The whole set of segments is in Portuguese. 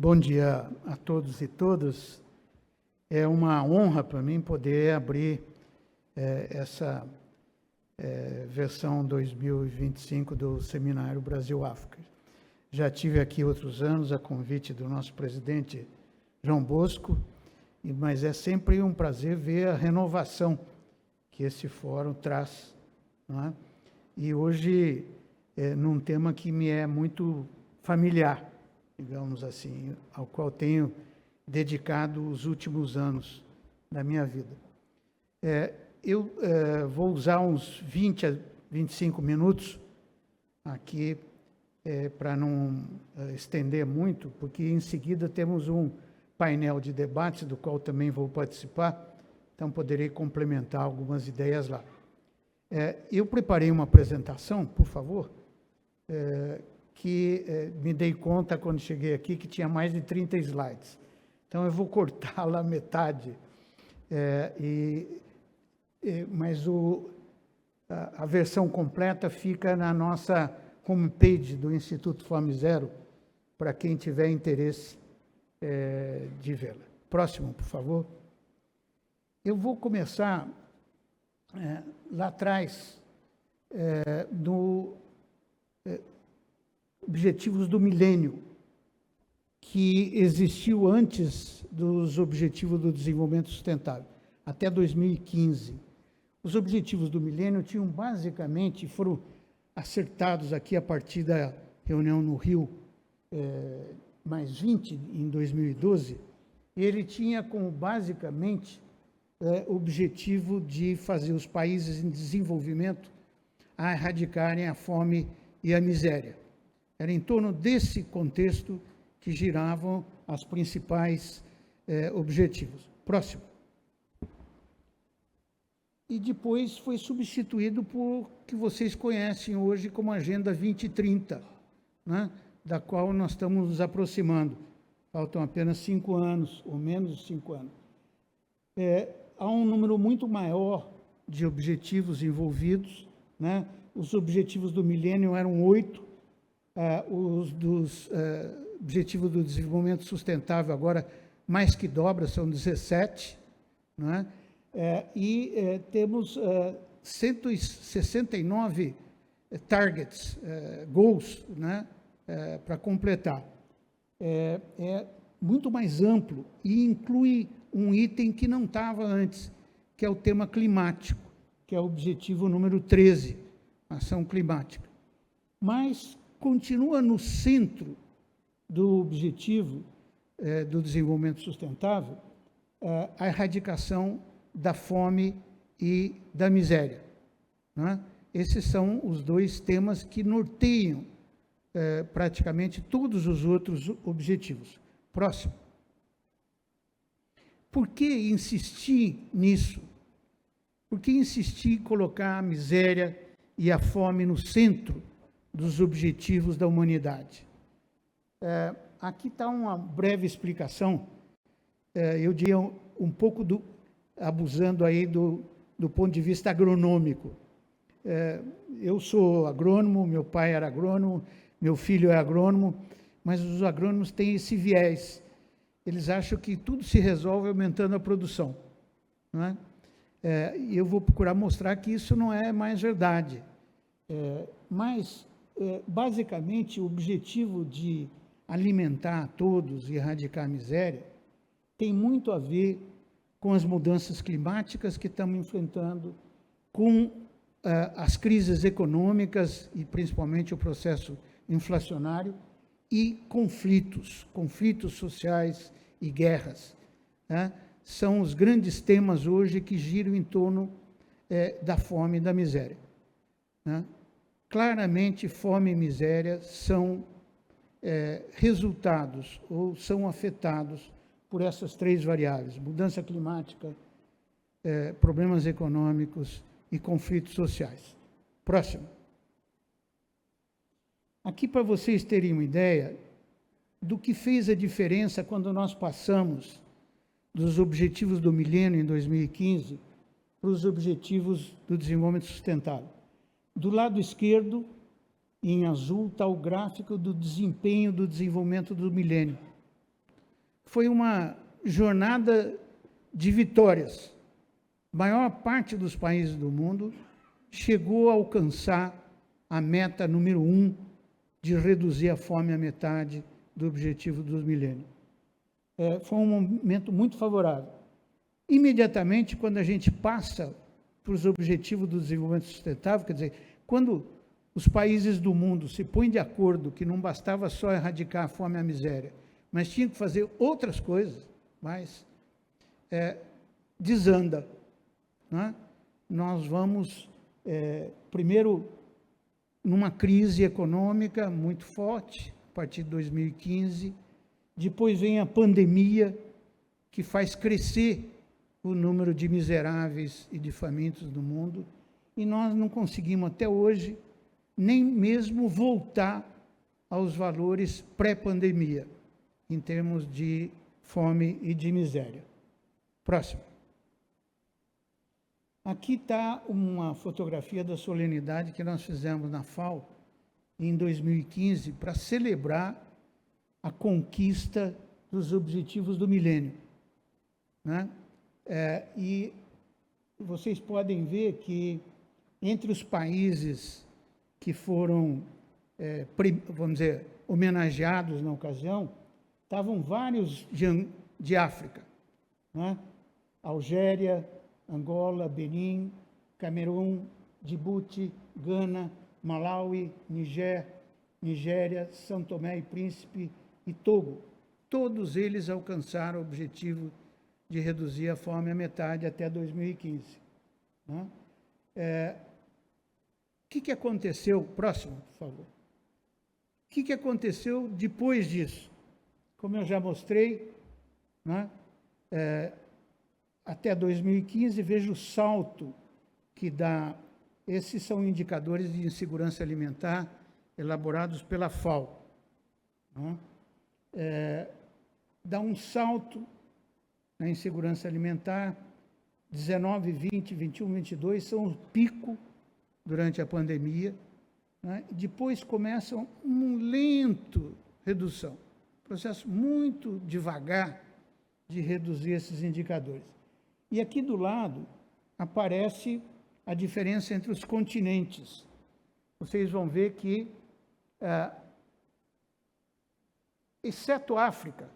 Bom dia a todos e todas. É uma honra para mim poder abrir essa versão 2025 do Seminário Brasil-África. Já tive aqui outros anos a convite do nosso presidente João Bosco, mas é sempre um prazer ver a renovação que esse fórum traz, não é? E hoje, num tema que me é muito familiar, digamos assim, ao qual tenho dedicado os últimos anos da minha vida. Eu vou usar uns 20 a 25 minutos aqui para não estender muito, porque em seguida temos um painel de debate, do qual também vou participar, então poderei complementar algumas ideias lá. Eu preparei uma apresentação, por favor, que me dei conta quando cheguei aqui que tinha mais de 30 slides. Então eu vou cortá-la metade, mas a versão completa fica na nossa homepage do Instituto Fome Zero, para quem tiver interesse de vê-la. Próximo, por favor. Eu vou começar lá atrás, no Objetivos do Milênio, que existiu antes dos Objetivos do Desenvolvimento Sustentável, até 2015. Os Objetivos do Milênio tinham basicamente, foram acertados aqui a partir da reunião no Rio, mais 20 em 2012, ele tinha como basicamente objetivo de fazer os países em desenvolvimento a erradicarem a fome e a miséria. Era em torno desse contexto que giravam os principais objetivos. Próximo. E depois foi substituído por o que vocês conhecem hoje como Agenda 2030, né, da qual nós estamos nos aproximando. Faltam apenas 5 anos, ou menos de 5 anos. Há um número muito maior de objetivos envolvidos, né? Os objetivos do milênio eram 8, os dos objetivos do desenvolvimento sustentável agora mais que dobra, são 17, né? Temos 169 targets, goals, né? Para completar. É muito mais amplo e inclui um item que não estava antes, que é o tema climático, que é o objetivo número 13, ação climática. Mas continua no centro do objetivo do desenvolvimento sustentável a erradicação da fome e da miséria, né? Esses são os dois temas que norteiam praticamente todos os outros objetivos. Próximo. Por que insistir nisso? Por que insistir em colocar a miséria e a fome no centro dos objetivos da humanidade? Aqui está uma breve explicação, eu diria um pouco abusando aí do ponto de vista agronômico. Eu sou agrônomo, meu pai era agrônomo, meu filho é agrônomo, mas os agrônomos têm esse viés. Eles acham que tudo se resolve aumentando a produção, não é? E eu vou procurar mostrar que isso não é mais verdade. Basicamente, o objetivo de alimentar a todos e erradicar a miséria tem muito a ver com as mudanças climáticas que estamos enfrentando, com as crises econômicas e principalmente o processo inflacionário e conflitos sociais e guerras, né? São os grandes temas hoje que giram em torno da fome e da miséria, né? Claramente, fome e miséria são resultados ou são afetados por essas 3 variáveis: mudança climática, problemas econômicos e conflitos sociais. Próximo. Aqui, para vocês terem uma ideia do que fez a diferença quando nós passamos dos objetivos do milênio em 2015 para os objetivos do desenvolvimento sustentável. Do lado esquerdo, em azul, está o gráfico do desempenho do desenvolvimento do milênio. foi uma jornada de vitórias. A maior parte dos países do mundo chegou a alcançar a meta número 1 de reduzir a fome à metade do objetivo dos milênios. Foi um momento muito favorável. Imediatamente, quando a gente passa para os objetivos do desenvolvimento sustentável, quer dizer, quando os países do mundo se põem de acordo que não bastava só erradicar a fome e a miséria, mas tinham que fazer outras coisas, mas desanda. Né? Nós vamos, primeiro, numa crise econômica muito forte, a partir de 2015, depois vem a pandemia, que faz crescer o número de miseráveis e de famintos no mundo, e nós não conseguimos até hoje nem mesmo voltar aos valores pré-pandemia, em termos de fome e de miséria. Próximo. Aqui está uma fotografia da solenidade que nós fizemos na FAO em 2015 para celebrar a conquista dos objetivos do milênio. Né? E vocês podem ver que entre os países que foram, vamos dizer, homenageados na ocasião, estavam vários de África. Né? Algéria, Angola, Benin, Camerun, Djibouti, Gana, Malawi, Nigéria, São Tomé e Príncipe e Togo. Todos eles alcançaram o objetivo de reduzir a fome à metade até 2015. Né? O que aconteceu? Próximo, por favor. O que aconteceu depois disso? Como eu já mostrei, né? Até 2015, veja o salto que dá. Esses são indicadores de insegurança alimentar elaborados pela FAO. Né? Dá um salto na insegurança alimentar, 19, 20, 21, 22 são o pico durante a pandemia. Né? Depois começa um lento redução, processo muito devagar de reduzir esses indicadores. E aqui do lado aparece a diferença entre os continentes. Vocês vão ver que, exceto a África,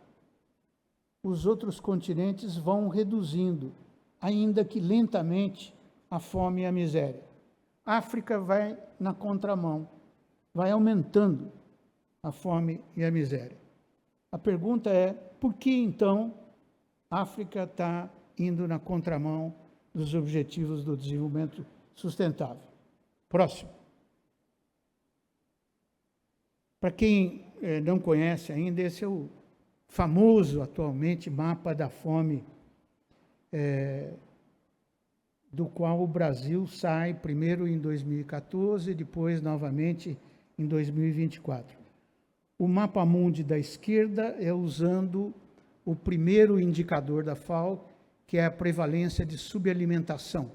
os outros continentes vão reduzindo, ainda que lentamente, a fome e a miséria. A África vai na contramão, vai aumentando a fome e a miséria. A pergunta é, por que então a África está indo na contramão dos objetivos do desenvolvimento sustentável? Próximo. Para quem não conhece ainda, esse é o famoso, atualmente, mapa da fome, do qual o Brasil sai primeiro em 2014, depois novamente em 2024. O mapa mundi da esquerda é usando o primeiro indicador da FAO, que é a prevalência de subalimentação.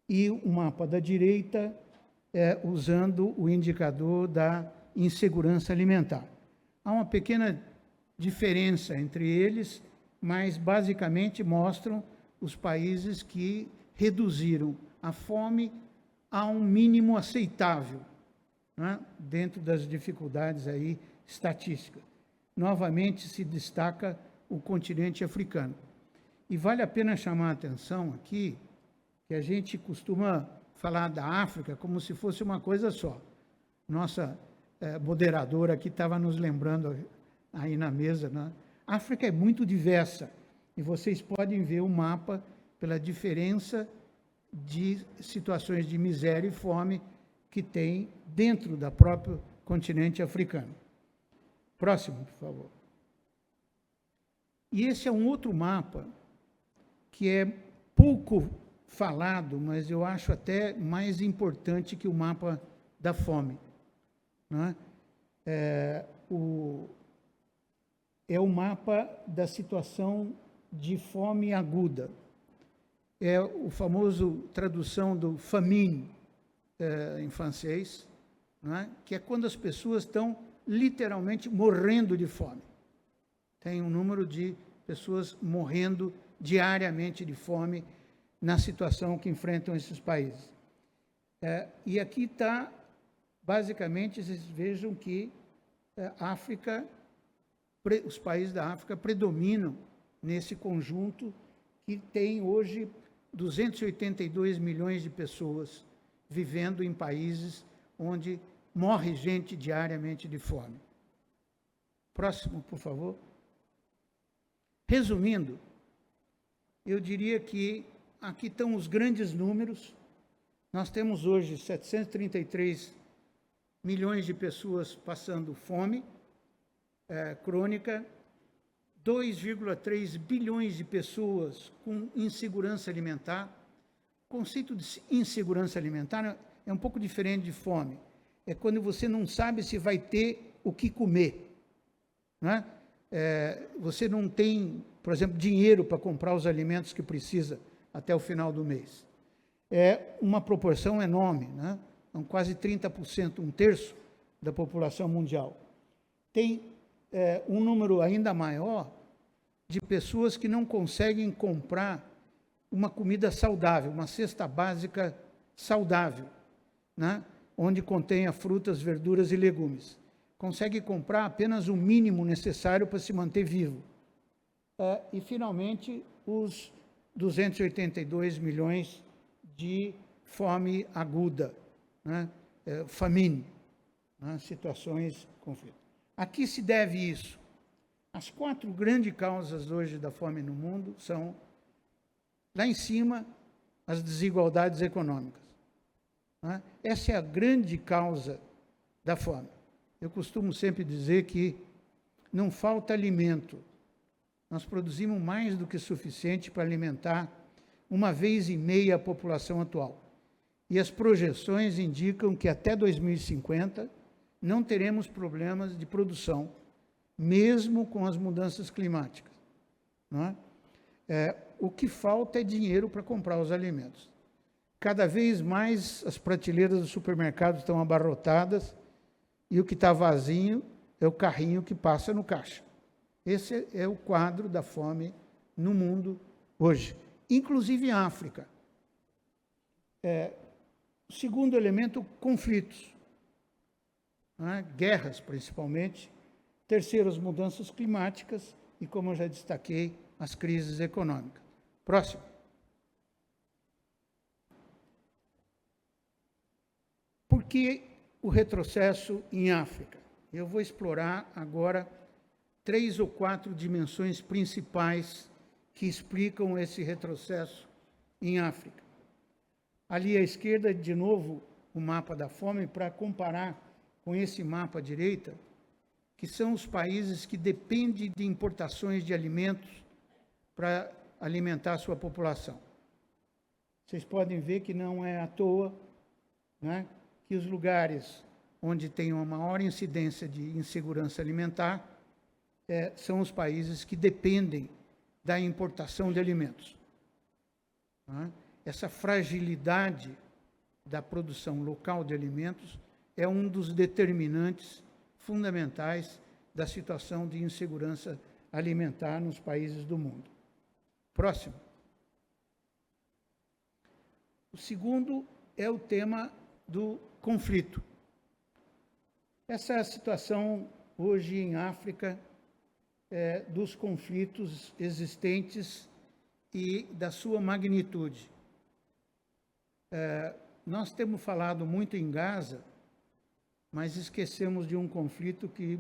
E o mapa da direita é usando o indicador da insegurança alimentar. Há uma pequena diferença entre eles, mas basicamente mostram os países que reduziram a fome a um mínimo aceitável, né, dentro das dificuldades aí estatísticas. Novamente se destaca o continente africano. E vale a pena chamar a atenção aqui que a gente costuma falar da África como se fosse uma coisa só. Nossa moderadora aqui estava nos lembrando aí na mesa, né? A África é muito diversa e vocês podem ver o mapa pela diferença de situações de miséria e fome que tem dentro do próprio continente africano. Próximo, por favor. E esse é um outro mapa que é pouco falado, mas eu acho até mais importante que o mapa da fome. Né? É o mapa da situação de fome aguda. É o famoso tradução do famine, em francês, né? Que é quando as pessoas estão literalmente morrendo de fome. Tem um número de pessoas morrendo diariamente de fome na situação que enfrentam esses países. E aqui está, basicamente, vocês vejam que os países da África predominam nesse conjunto que tem hoje 282 milhões de pessoas vivendo em países onde morre gente diariamente de fome. Próximo, por favor. Resumindo, eu diria que aqui estão os grandes números. Nós temos hoje 733 milhões de pessoas passando fome crônica, 2,3 bilhões de pessoas com insegurança alimentar. O conceito de insegurança alimentar é um pouco diferente de fome. É quando você não sabe se vai ter o que comer, né? Você não tem, por exemplo, dinheiro para comprar os alimentos que precisa até o final do mês. É uma proporção enorme, né? São quase 30%, um terço da população mundial. Tem um número ainda maior de pessoas que não conseguem comprar uma comida saudável, uma cesta básica saudável, né? Onde contenha frutas, verduras e legumes. Consegue comprar apenas o mínimo necessário para se manter vivo. E, finalmente, os 282 milhões de fome aguda, né? Famine, né? Situações de conflito. A que se deve isso? As 4 grandes causas hoje da fome no mundo são, lá em cima, as desigualdades econômicas, né? Essa é a grande causa da fome. Eu costumo sempre dizer que não falta alimento. Nós produzimos mais do que suficiente para alimentar 1,5 vezes a população atual. E as projeções indicam que até 2050 não teremos problemas de produção, mesmo com as mudanças climáticas, não é? O que falta é dinheiro para comprar os alimentos. Cada vez mais as prateleiras do supermercado estão abarrotadas e o que está vazio é o carrinho que passa no caixa. Esse é o quadro da fome no mundo hoje, inclusive em África. O segundo elemento, conflitos, né? Guerras, principalmente. Terceiro, as mudanças climáticas e, como eu já destaquei, as crises econômicas. Próximo. Por que o retrocesso em África? Eu vou explorar agora 3 ou 4 dimensões principais que explicam esse retrocesso em África. Ali à esquerda, de novo, o mapa da fome, para comparar com esse mapa à direita, que são os países que dependem de importações de alimentos para alimentar a sua população. Vocês podem ver que não é à toa, né, que os lugares onde tem uma maior incidência de insegurança alimentar são os países que dependem da importação de alimentos, né? Essa fragilidade da produção local de alimentos é um dos determinantes fundamentais da situação de insegurança alimentar nos países do mundo. Próximo. O segundo é o tema do conflito. Essa situação hoje em África dos conflitos existentes e da sua magnitude. Nós temos falado muito em Gaza, mas esquecemos de um conflito que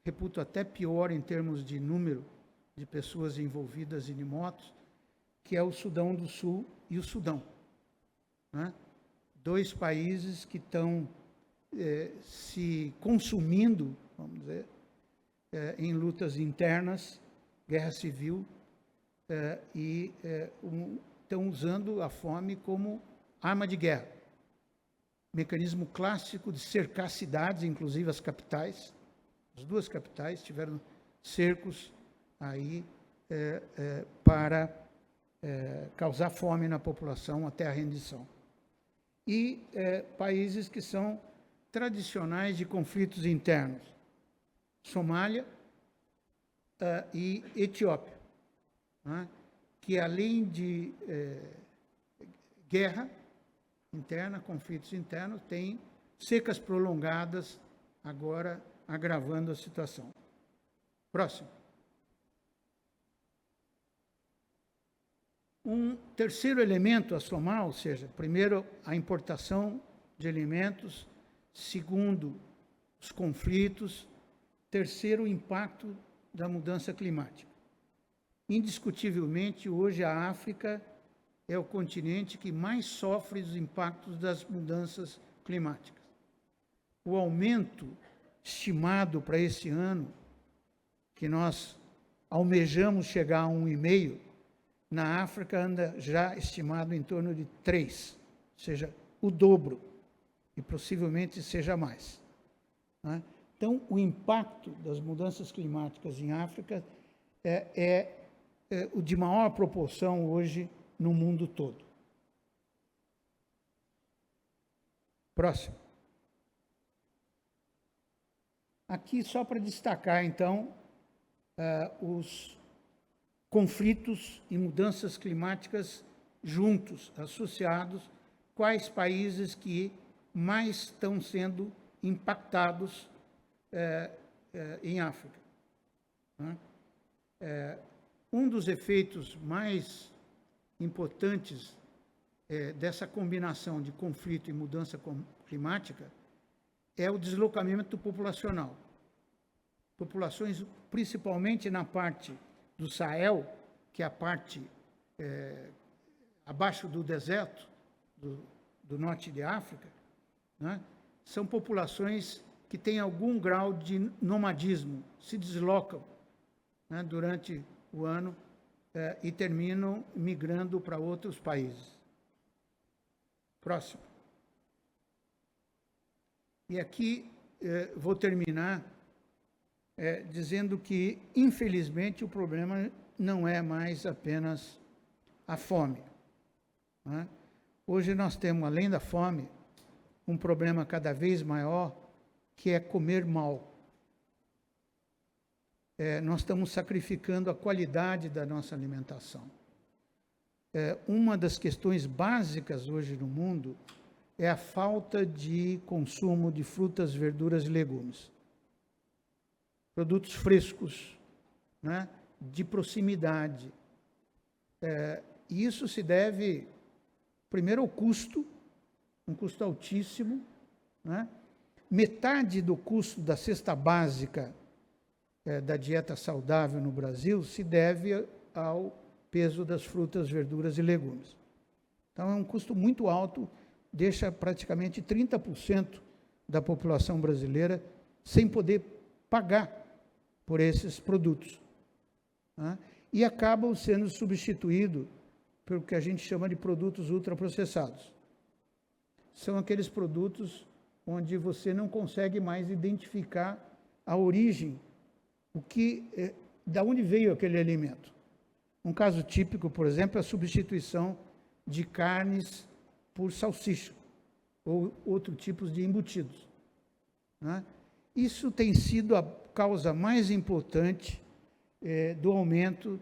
reputo até pior em termos de número de pessoas envolvidas e de mortos, que é o Sudão do Sul e o Sudão, né? 2 países que estão se consumindo, vamos dizer, em lutas internas, guerra civil, e estão usando a fome como arma de guerra. Mecanismo clássico de cercar cidades, inclusive as capitais. As 2 capitais tiveram cercos aí para causar fome na população até a rendição. E países que são tradicionais de conflitos internos. Somália, e Etiópia, né, que além de guerra interna, conflitos internos, tem secas prolongadas, agora agravando a situação. Próximo. Um terceiro elemento a somar, ou seja, primeiro, a importação de alimentos, segundo, os conflitos, terceiro, o impacto da mudança climática. Indiscutivelmente, hoje a África é o continente que mais sofre os impactos das mudanças climáticas. O aumento estimado para esse ano, que nós almejamos chegar a 1,5, na África anda já estimado em torno de 3, ou seja, o dobro, e possivelmente seja mais, né? Então, o impacto das mudanças climáticas em África é o de maior proporção hoje no mundo todo. Próximo. Aqui, só para destacar, então, os conflitos e mudanças climáticas juntos, associados, quais países que mais estão sendo impactados em África, né? Um dos efeitos mais importantes dessa combinação de conflito e mudança climática é o deslocamento populacional. Populações, principalmente na parte do Sahel, que é a parte abaixo do deserto do norte de África, né? São populações que têm algum grau de nomadismo, se deslocam, né, durante o ano e terminam migrando para outros países. Próximo. E aqui vou terminar dizendo que, infelizmente, o problema não é mais apenas a fome, né? Hoje nós temos, além da fome, um problema cada vez maior, que é comer mal. Nós estamos sacrificando a qualidade da nossa alimentação. Uma das questões básicas hoje no mundo é a falta de consumo de frutas, verduras e legumes. Produtos frescos, né, de proximidade. E isso se deve, primeiro, ao custo, um custo altíssimo, né? Metade do custo da cesta básica da dieta saudável no Brasil se deve ao peso das frutas, verduras e legumes. Então, é um custo muito alto, deixa praticamente 30% da população brasileira sem poder pagar por esses produtos, né? E acabam sendo substituídos pelo que a gente chama de produtos ultraprocessados. São aqueles produtos onde você não consegue mais identificar a origem, da onde veio aquele alimento. Um caso típico, por exemplo, é a substituição de carnes por salsicha ou outros tipos de embutidos, né? Isso tem sido a causa mais importante do aumento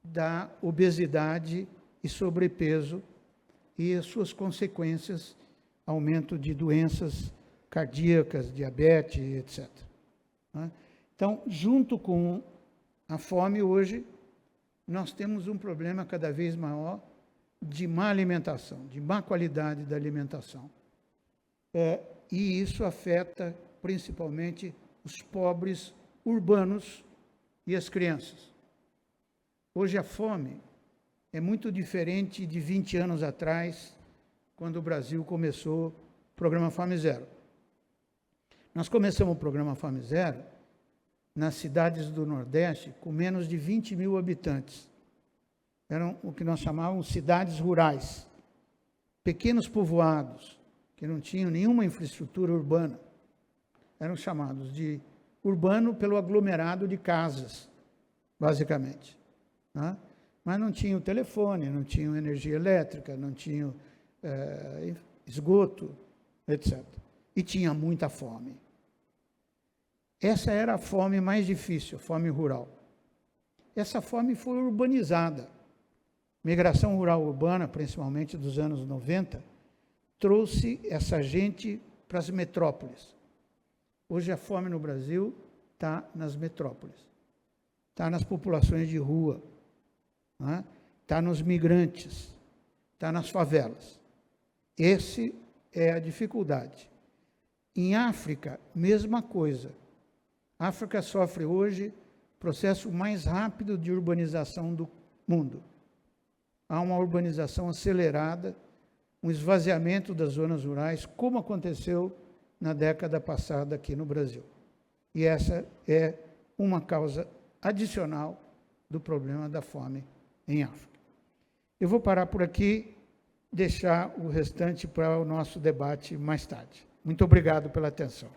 da obesidade e sobrepeso e as suas consequências, aumento de doenças cardíacas, diabetes, etc. Então, junto com a fome, hoje, nós temos um problema cada vez maior de má alimentação, de má qualidade da alimentação. E isso afeta principalmente os pobres urbanos e as crianças. Hoje a fome é muito diferente de 20 anos atrás, quando o Brasil começou o programa Fome Zero. Nós começamos o programa Fome Zero nas cidades do Nordeste com menos de 20 mil habitantes. Eram o que nós chamávamos cidades rurais, pequenos povoados, que não tinham nenhuma infraestrutura urbana. Eram chamados de urbano pelo aglomerado de casas, basicamente, né? Mas não tinham telefone, não tinham energia elétrica, não tinham esgoto, etc. E tinha muita fome. Essa era a fome mais difícil, a fome rural. essa fome foi urbanizada. Migração rural urbana, principalmente dos anos 90, trouxe essa gente para as metrópoles. Hoje a fome no Brasil está nas metrópoles, está nas populações de rua, está nos migrantes, está nas favelas. Essa é a dificuldade. Em África, mesma coisa. A África sofre hoje o processo mais rápido de urbanização do mundo. Há uma urbanização acelerada, um esvaziamento das zonas rurais, como aconteceu na década passada aqui no Brasil. E essa é uma causa adicional do problema da fome em África. Eu vou parar por aqui, deixar o restante para o nosso debate mais tarde. Muito obrigado pela atenção.